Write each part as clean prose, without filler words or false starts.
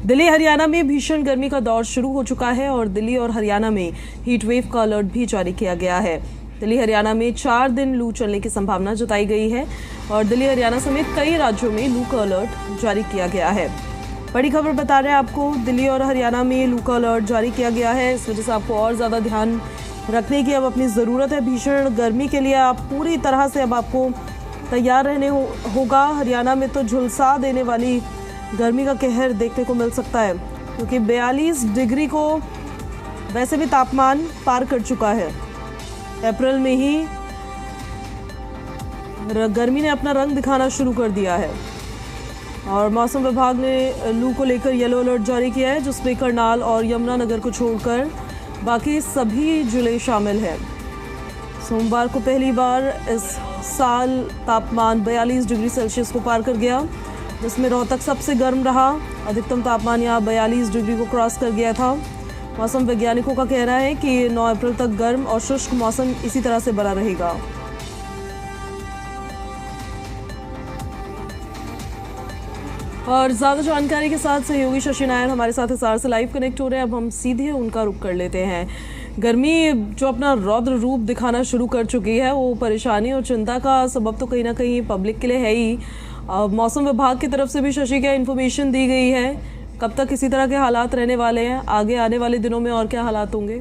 दिल्ली हरियाणा में भीषण गर्मी का दौर शुरू हो चुका है और दिल्ली और हरियाणा में हीट वेव का अलर्ट भी जारी किया गया है। दिल्ली हरियाणा में 4 दिन लू चलने की संभावना जताई गई है और दिल्ली हरियाणा समेत कई राज्यों में लू का अलर्ट जारी किया गया है। बड़ी खबर बता रहे हैं आपको, दिल्ली और हरियाणा में लू का अलर्ट जारी किया गया है। इस वजह से आपको और ज़्यादा ध्यान रखने की अब अपनी ज़रूरत है। भीषण गर्मी के लिए आप पूरी तरह से अब आपको तैयार रहने होगा। हरियाणा में तो झुलसा देने वाली गर्मी का कहर देखने को मिल सकता है, क्योंकि 42 डिग्री को वैसे भी तापमान पार कर चुका है। अप्रैल में ही गर्मी ने अपना रंग दिखाना शुरू कर दिया है और मौसम विभाग ने लू को लेकर येलो अलर्ट जारी किया है, जिसमें करनाल और यमुनानगर को छोड़कर बाकी सभी जिले शामिल हैं। सोमवार को पहली बार इस साल तापमान 42 डिग्री सेल्सियस को पार कर गया, जिसमें रोहतक सबसे गर्म रहा। अधिकतम तापमान यहाँ 42 डिग्री को क्रॉस कर गया था। मौसम वैज्ञानिकों का कहना है कि 9 अप्रैल तक गर्म और शुष्क मौसम इसी तरह से बना रहेगा। और ज़्यादा जानकारी के साथ सहयोगी शशि नायर हमारे साथ हिसार से लाइव कनेक्ट हो रहे हैं। अब हम सीधे उनका रुख कर लेते हैं। गर्मी जो अपना रौद्र रूप दिखाना शुरू कर चुकी है, वो परेशानी और चिंता का सबब तो कहीं ना कहीं पब्लिक के लिए है ही। मौसम विभाग की तरफ से भी शशि क्या इन्फॉर्मेशन दी गई है, कब तक इसी तरह के हालात रहने वाले हैं, आगे आने वाले दिनों में और क्या हालात होंगे?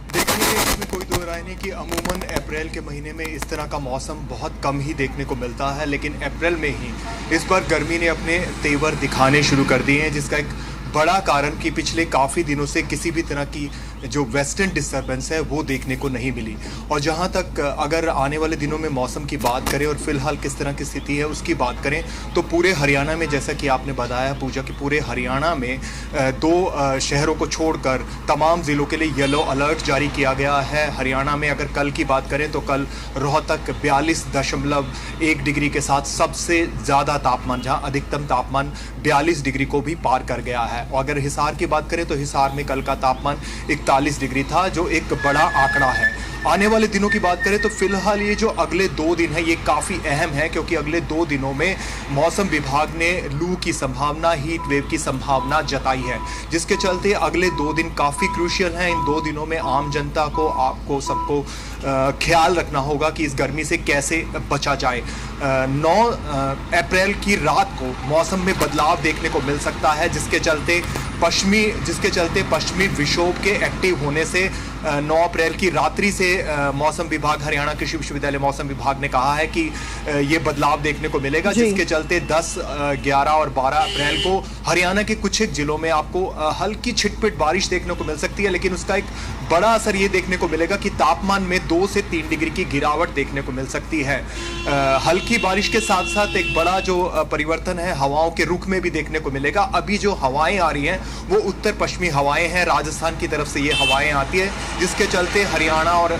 देखिए, इसमें कोई दो राय नहीं कि अमूमन अप्रैल के महीने में इस तरह का मौसम बहुत कम ही देखने को मिलता है, लेकिन अप्रैल में ही इस बार गर्मी ने अपने तेवर दिखाने शुरू कर दिए हैं, जिसका एक बड़ा कारण कि पिछले काफ़ी दिनों से किसी भी तरह की जो वेस्टर्न डिस्टर्बेंस है वो देखने को नहीं मिली। और जहाँ तक अगर आने वाले दिनों में मौसम की बात करें और फिलहाल किस तरह की स्थिति है उसकी बात करें, तो पूरे हरियाणा में, जैसा कि आपने बताया पूजा, कि पूरे हरियाणा में 2 शहरों को छोड़कर तमाम ज़िलों के लिए येलो अलर्ट जारी किया गया है। हरियाणा में अगर कल की बात करें तो कल रोहतक 42.1 डिग्री के साथ सबसे ज़्यादा तापमान, जहाँ अधिकतम तापमान 42 डिग्री को भी पार कर गया है। और अगर हिसार की बात करें तो हिसार में कल का तापमान 41 डिग्री था, जो एक बड़ा आंकड़ा है। आने वाले दिनों की बात करें तो फिलहाल ये जो अगले 2 दिन है ये काफ़ी अहम है, क्योंकि अगले 2 दिनों में मौसम विभाग ने लू की संभावना, हीट वेव की संभावना जताई है, जिसके चलते अगले 2 दिन काफ़ी क्रूशियल हैं। इन 2 दिनों में आम जनता को, आपको सबको ख्याल रखना होगा कि इस गर्मी से कैसे बचा जाए। 9 अप्रैल की रात को मौसम में बदलाव देखने को मिल सकता है, जिसके चलते पश्चिमी विक्षोभ के एक्टिव होने से 9 अप्रैल की रात्रि से मौसम विभाग, हरियाणा कृषि विश्वविद्यालय मौसम विभाग ने कहा है कि ये बदलाव देखने को मिलेगा, जिसके चलते 10, 11 और 12 अप्रैल को हरियाणा के कुछ एक जिलों में आपको हल्की छिटपिट बारिश देखने को मिल सकती है, लेकिन उसका एक बड़ा असर ये देखने को मिलेगा कि तापमान में 2 से 3 डिग्री की गिरावट देखने को मिल सकती है। हल्की बारिश के साथ साथ एक बड़ा जो परिवर्तन है हवाओं के रुख में भी देखने को मिलेगा। अभी जो हवाएं आ रही हैं वो उत्तर पश्चिमी हवाएं हैं, राजस्थान की तरफ से ये हवाएं आती है, जिसके चलते हरियाणा और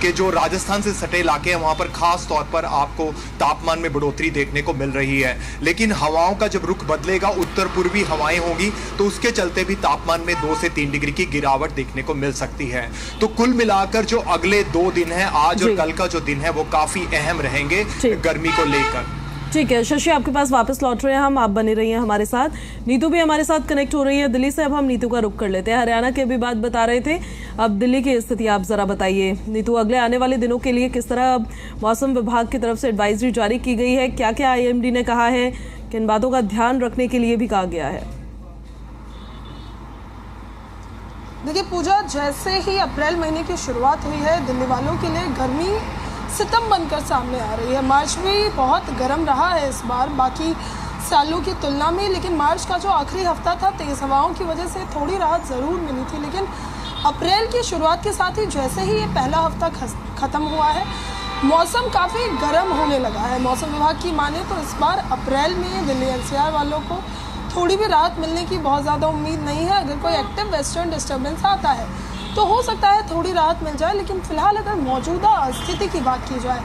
के जो राजस्थान से सटे इलाके हैं वहां पर खास तौर पर आपको तापमान में बढ़ोतरी देखने को मिल रही है। लेकिन हवाओं का जब रुख बदलेगा, उत्तर पूर्वी हवाएं होंगी, तो उसके चलते भी तापमान में 2 से 3 डिग्री की गिरावट देखने को मिल सकती है। तो कुल मिलाकर जो अगले 2 दिन है, आज और कल का जो दिन है, वो काफी अहम रहेंगे गर्मी को लेकर। ठीक है शशि, आपके पास वापस लौट रहे हैं हम, आप बने रहिए हमारे साथ। नीतू भी हमारे साथ कनेक्ट हो रही है दिल्ली से। अब हम नीतू का रुख कर लेते हैं। हरियाणा की भी बात बता रहे थे, अब दिल्ली की स्थिति आप जरा बताइए। नीतू, अगले आने वाले दिनों के लिए किस तरह मौसम विभाग की तरफ से एडवाइजरी जारी की गई है, क्या क्या IMD ने कहा है, किन बातों का ध्यान रखने के लिए भी कहा गया है? देखिए पूजा, जैसे ही अप्रैल महीने की शुरुआत हुई है, दिल्ली वालों के लिए गर्मी सितम बनकर सामने आ रही है। मार्च भी बहुत गर्म रहा है इस बार बाकी सालों की तुलना में, लेकिन मार्च का जो आखिरी हफ्ता था तेज़ हवाओं की वजह से थोड़ी राहत ज़रूर मिली थी। लेकिन अप्रैल की शुरुआत के साथ ही जैसे ही ये पहला हफ्ता ख़त्म हुआ है, मौसम काफ़ी गर्म होने लगा है। मौसम विभाग की माने तो इस बार अप्रैल में दिल्ली NCR वालों को थोड़ी भी राहत मिलने की बहुत ज़्यादा उम्मीद नहीं है। अगर कोई एक्टिव वेस्टर्न डिस्टर्बेंस आता है तो हो सकता है थोड़ी राहत मिल जाए, लेकिन फिलहाल अगर मौजूदा स्थिति की बात की जाए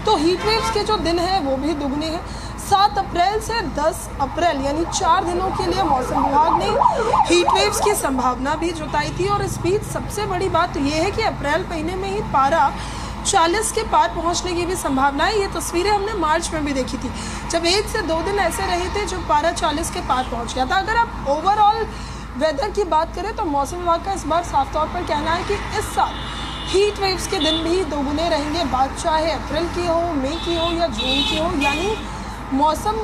तो हीट वेव्स के जो दिन हैं वो भी दुगने हैं। 7 अप्रैल से 10 अप्रैल यानी 4 दिनों के लिए मौसम विभाग ने हीट वेव्स की संभावना भी जताई थी। और इस बीच सबसे बड़ी बात तो ये है कि अप्रैल महीने में ही पारा 40 के पार पहुंचने की भी संभावना है। ये तस्वीरें हमने मार्च में भी देखी थी, जब 1 से 2 दिन ऐसे रहे थे जो पारा 40 के पार पहुंच गया था। अगर आप ओवरऑल वेदर की बात करें तो मौसम विभाग का इस बार साफ तौर पर कहना है कि इस साल हीट वेव्स के दिन भी दोगुने रहेंगे, बात चाहे अप्रैल की हो, मई की हो या जून की हो। यानी मौसम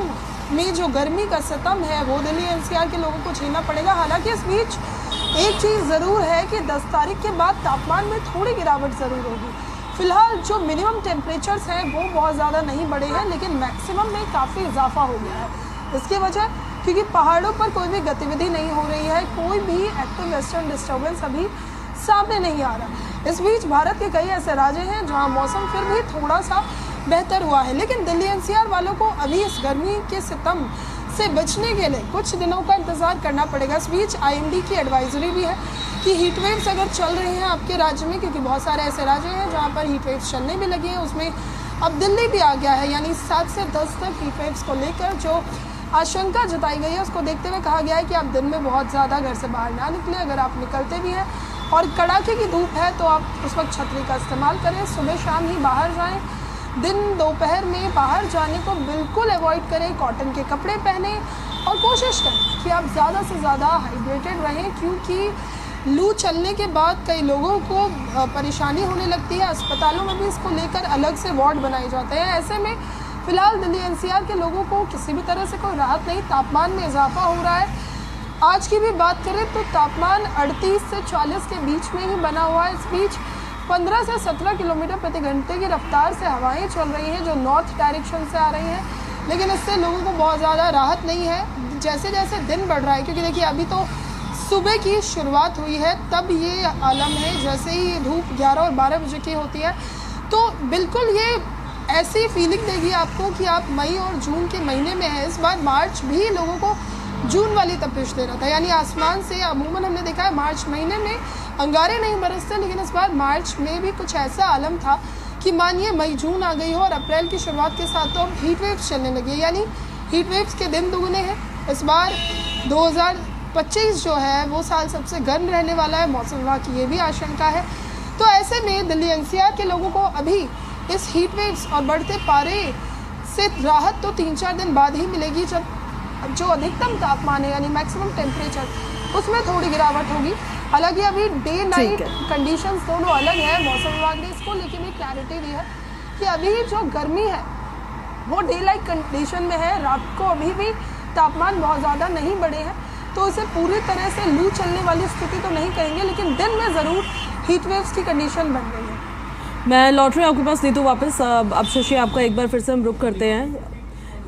में जो गर्मी का सितम है वो दिल्ली एनसीआर के लोगों को झेलना पड़ेगा। हालांकि इस बीच एक चीज़ ज़रूर है कि 10 तारीख के बाद तापमान में थोड़ी गिरावट ज़रूर होगी। फिलहाल जो मिनिमम टेम्परेचर्स हैं वो बहुत ज़्यादा नहीं बढ़े हैं, लेकिन मैक्सिमम में काफ़ी इजाफा हो गया है। इसकी वजह क्योंकि पहाड़ों पर कोई भी गतिविधि नहीं हो रही है, कोई भी एक्टिव वेस्टर्न डिस्टर्बेंस अभी सामने नहीं आ रहा। इस बीच भारत के कई ऐसे राज्य हैं जहाँ मौसम फिर भी थोड़ा सा बेहतर हुआ है, लेकिन दिल्ली एनसीआर वालों को अभी इस गर्मी के सितम से बचने के लिए कुछ दिनों का इंतज़ार करना पड़ेगा। इस बीच आईएमडी की एडवाइजरी भी है कि हीट वेव्स अगर चल रही हैं आपके राज्य में, क्योंकि बहुत सारे ऐसे राज्य हैं जहां पर हीट वेव्स चलने भी लगी हैं, उसमें अब दिल्ली भी आ गया है। यानी 7 से 10 तक हीट वेव्स को लेकर जो आशंका जताई गई है उसको देखते हुए कहा गया है कि आप दिन में बहुत ज़्यादा घर से बाहर ना निकलें। अगर आप निकलते भी हैं और कड़ाके की धूप है तो आप उस वक्त छतरी का इस्तेमाल करें, सुबह शाम ही बाहर जाएँ। दिन दोपहर में बाहर जाने को बिल्कुल अवॉइड करें, कॉटन के कपड़े पहने और कोशिश करें कि आप ज़्यादा से ज़्यादा हाइड्रेटेड रहें, क्योंकि लू चलने के बाद कई लोगों को परेशानी होने लगती है। अस्पतालों में भी इसको लेकर अलग से वार्ड बनाए जाते हैं। ऐसे में फ़िलहाल दिल्ली एनसीआर के लोगों को किसी भी तरह से कोई राहत नहीं, तापमान में इजाफा हो रहा है। आज की भी बात करें तो तापमान 38 से 40 के बीच में ही बना हुआ है। इस बीच 15 से 17 किलोमीटर प्रति घंटे की रफ्तार से हवाएं चल रही हैं जो नॉर्थ डायरेक्शन से आ रही हैं, लेकिन इससे लोगों को बहुत ज़्यादा राहत नहीं है जैसे जैसे दिन बढ़ रहा है। क्योंकि देखिए अभी तो सुबह की शुरुआत हुई है, तब ये आलम है। जैसे ही धूप 11 और 12 बजे की होती है तो बिल्कुल ये ऐसी फीलिंग देगी आपको कि आप मई और जून के महीने में है। इस बार मार्च भी लोगों को जून वाली तपिश दे रहा था, यानी आसमान से अमूमन हमने देखा है मार्च महीने में अंगारे नहीं बरसते, लेकिन इस बार मार्च में भी कुछ ऐसा आलम था कि मानिए मई जून आ गई हो और अप्रैल की शुरुआत के साथ तो अब हीट वेव्स चलने लगी, यानी हीट वेव्स के दिन दुगने हैं। इस बार 2025 जो है वो साल सबसे गर्म रहने वाला है, मौसम विभाग की ये भी आशंका है। तो ऐसे में दिल्ली एनसीआर के लोगों को अभी इस हीट वेव्स और बढ़ते पारे से राहत तो 3-4 दिन बाद ही मिलेगी, जब जो अधिकतम तापमान है यानी मैक्सिमम टेम्परेचर उसमें थोड़ी गिरावट होगी। हालांकि अभी डे नाइट कंडीशंस दोनों अलग है। मौसम विभाग ने इसको लेके भी क्लैरिटी दी है कि अभी जो गर्मी है वो डे लाइट कंडीशन में है, रात को अभी भी तापमान बहुत ज़्यादा नहीं बढ़े हैं, तो इसे पूरी तरह से लू चलने वाली स्थिति तो नहीं कहेंगे, लेकिन दिन में ज़रूर हीट वेव्स की कंडीशन बन गई है। मैं लौट रही हूँ आपके पास, नहीं तो वापस अब शशि आपका एक बार फिर से हम रुक करते हैं।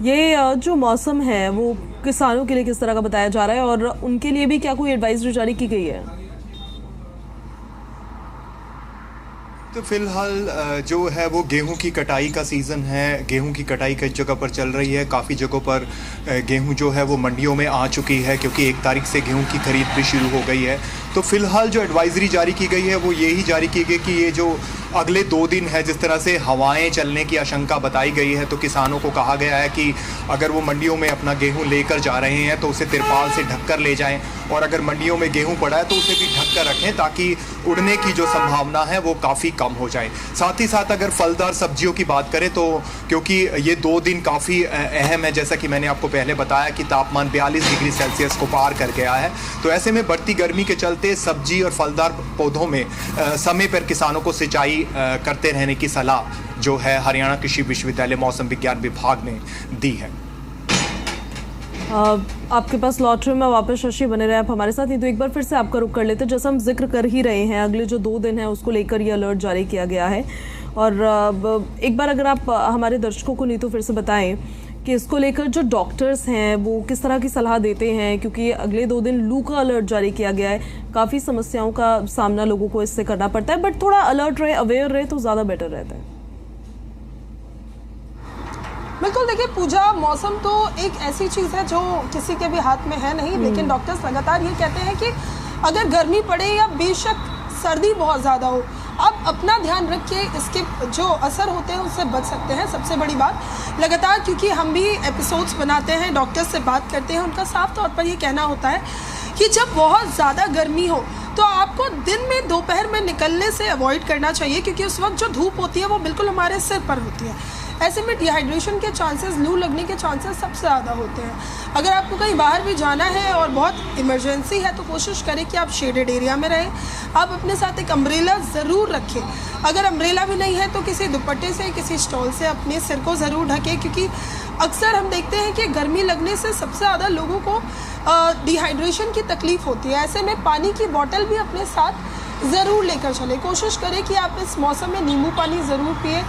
ये जो मौसम है वो किसानों के लिए किस तरह का बताया जा रहा है और उनके लिए भी क्या कोई एडवाइजरी जारी की गई है? तो फिलहाल जो है वो गेहूं की कटाई का सीज़न है। गेहूं की कटाई कई जगह पर चल रही है, काफ़ी जगहों पर गेहूं जो है वो मंडियों में आ चुकी है, क्योंकि 1 तारीख से गेहूं की खरीद भी शुरू हो गई है। तो फिलहाल जो एडवाइजरी जारी की गई है वो यही जारी की गई कि ये जो अगले 2 दिन है, जिस तरह से हवाएं चलने की आशंका बताई गई है, तो किसानों को कहा गया है कि अगर वो मंडियों में अपना गेहूं लेकर जा रहे हैं तो उसे तिरपाल से ढककर ले जाएं, और अगर मंडियों में गेहूं पड़ा है तो उसे भी ढककर रखें ताकि उड़ने की जो संभावना है वो काफ़ी कम हो जाए। साथ ही साथ अगर फलदार सब्जियों की बात करें तो क्योंकि ये 2 दिन काफ़ी अहम है, जैसा कि मैंने आपको पहले बताया कि तापमान 42 डिग्री सेल्सियस को पार कर गया है, तो ऐसे में बढ़ती गर्मी के चलते सब्जी और फलदार पौधों में समय पर किसानों को सिंचाई करते रहने की सलाह जो है हरियाणा कृषि विश्वविद्यालय मौसम विज्ञान विभाग ने दी है। आपके पास लौट रहे में वापस शशि बने रहे आप हमारे साथ, नहीं तो एक बार फिर से आपका रुख कर लेते हैं। जैसा हम जिक्र कर ही रहे हैं, अगले जो 2 दिन है उसको लेकर ये अलर्ट जारी किया गया है, और एक बार अगर आप हमारे दर्शकों को नहीं तो फिर से बताएं कि इसको लेकर जो डॉक्टर्स हैं वो किस तरह की सलाह देते हैं, क्योंकि अगले 2 दिन लू का अलर्ट जारी किया गया है। काफ़ी समस्याओं का सामना लोगों को इससे करना पड़ता है, बट थोड़ा अलर्ट रहे, अवेयर रहे तो ज़्यादा बेटर रहता है। बिल्कुल, देखिए पूजा, मौसम तो एक ऐसी चीज़ है जो किसी के भी हाथ में है नहीं, लेकिन डॉक्टर्स लगातार ये कहते हैं कि अगर गर्मी पड़े या बेशक सर्दी बहुत ज़्यादा हो, आप अपना ध्यान रख के इसके जो असर होते हैं उससे बच सकते हैं। सबसे बड़ी बात लगातार, क्योंकि हम भी एपिसोड्स बनाते हैं, डॉक्टर्स से बात करते हैं, उनका साफ तौर पर ये कहना होता है कि जब बहुत ज़्यादा गर्मी हो तो आपको दिन में दोपहर में निकलने से अवॉइड करना चाहिए, क्योंकि उस वक्त जो धूप होती है वो बिल्कुल हमारे सिर पर होती है। ऐसे में डिहाइड्रेशन के चांसेस, लू लगने के चांसेस सबसे ज़्यादा होते हैं। अगर आपको कहीं बाहर भी जाना है और बहुत इमरजेंसी है तो कोशिश करें कि आप शेडेड एरिया में रहें। आप अपने साथ एक अम्ब्रेला ज़रूर रखें। अगर अम्ब्रेला भी नहीं है तो किसी दुपट्टे से, किसी स्टॉल से अपने सिर को ज़रूर ढकें, क्योंकि अक्सर हम देखते हैं कि गर्मी लगने से सबसे ज़्यादा लोगों को डिहाइड्रेशन की तकलीफ़ होती है। ऐसे में पानी की बोतल भी अपने साथ ज़रूर लेकर चलें। कोशिश करें कि आप इस मौसम में नींबू पानी ज़रूर पिए,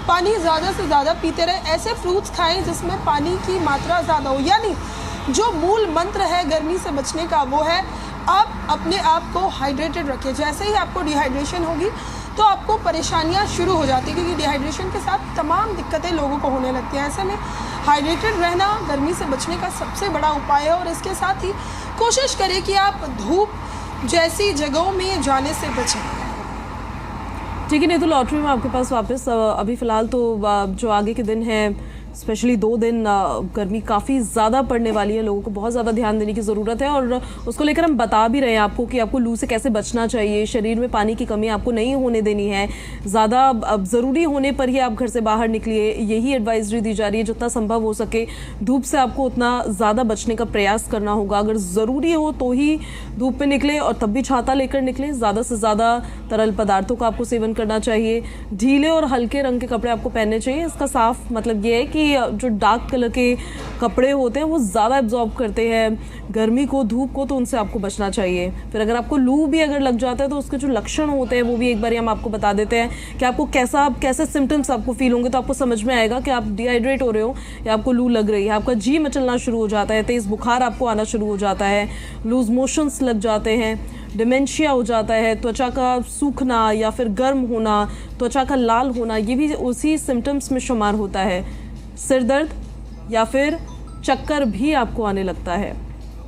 पानी ज़्यादा से ज़्यादा पीते रहें। ऐसे फ्रूट्स खाएं जिसमें पानी की मात्रा ज़्यादा हो। यानी जो मूल मंत्र है गर्मी से बचने का वो है आप अपने आप को हाइड्रेटेड रखें। जैसे ही आपको डिहाइड्रेशन होगी तो आपको परेशानियां शुरू हो जाती है, क्योंकि डिहाइड्रेशन के साथ तमाम दिक्कतें लोगों को होने लगती हैं। ऐसे में हाइड्रेटेड रहना गर्मी से बचने का सबसे बड़ा उपाय है। और इसके साथ ही कोशिश करें कि आप धूप जैसी जगहों में जाने से बचें। ठीक है, नहीं तो लॉटरी में आपके पास वापस अभी फ़िलहाल तो जो आगे के दिन हैं, स्पेशली 2 दिन गर्मी काफ़ी ज़्यादा पड़ने वाली है। लोगों को बहुत ज़्यादा ध्यान देने की ज़रूरत है और उसको लेकर हम बता भी रहे हैं आपको कि आपको लू से कैसे बचना चाहिए। शरीर में पानी की कमी आपको नहीं होने देनी है। ज़्यादा ज़रूरी होने पर ही आप घर से बाहर निकलिए, यही एडवाइजरी दी जा रही है। जितना संभव हो सके धूप से आपको उतना ज़्यादा बचने का प्रयास करना होगा। अगर ज़रूरी हो तो ही धूप में निकले और तब भी छाता लेकर निकले। ज़्यादा से ज़्यादा तरल पदार्थों का आपको सेवन करना चाहिए। ढीले और हल्के रंग के कपड़े आपको पहनने चाहिए। इसका साफ मतलब ये है कि जो डार्क कलर के कपड़े होते हैं वो ज़्यादा एब्जॉर्ब करते हैं गर्मी को, धूप को, तो उनसे आपको बचना चाहिए। फिर अगर आपको लू भी अगर लग जाता है तो उसके जो लक्षण होते हैं वो भी एक बार हम आपको बता देते हैं कि आपको कैसे सिम्टम्स आपको फील होंगे, तो आपको समझ में आएगा कि आप डिहाइड्रेट हो रहे हो या आपको लू लग रही है। आपका जी मचलना शुरू हो जाता है, तेज़ बुखार आपको आना शुरू हो जाता है, लूज मोशंस लग जाते हैं, डिमेंशिया हो जाता है, त्वचा का सूखना या फिर गर्म होना, त्वचा का लाल होना, ये भी उसी सिम्टम्स में शुमार होता है। सिर दर्द या फिर चक्कर भी आपको आने लगता है।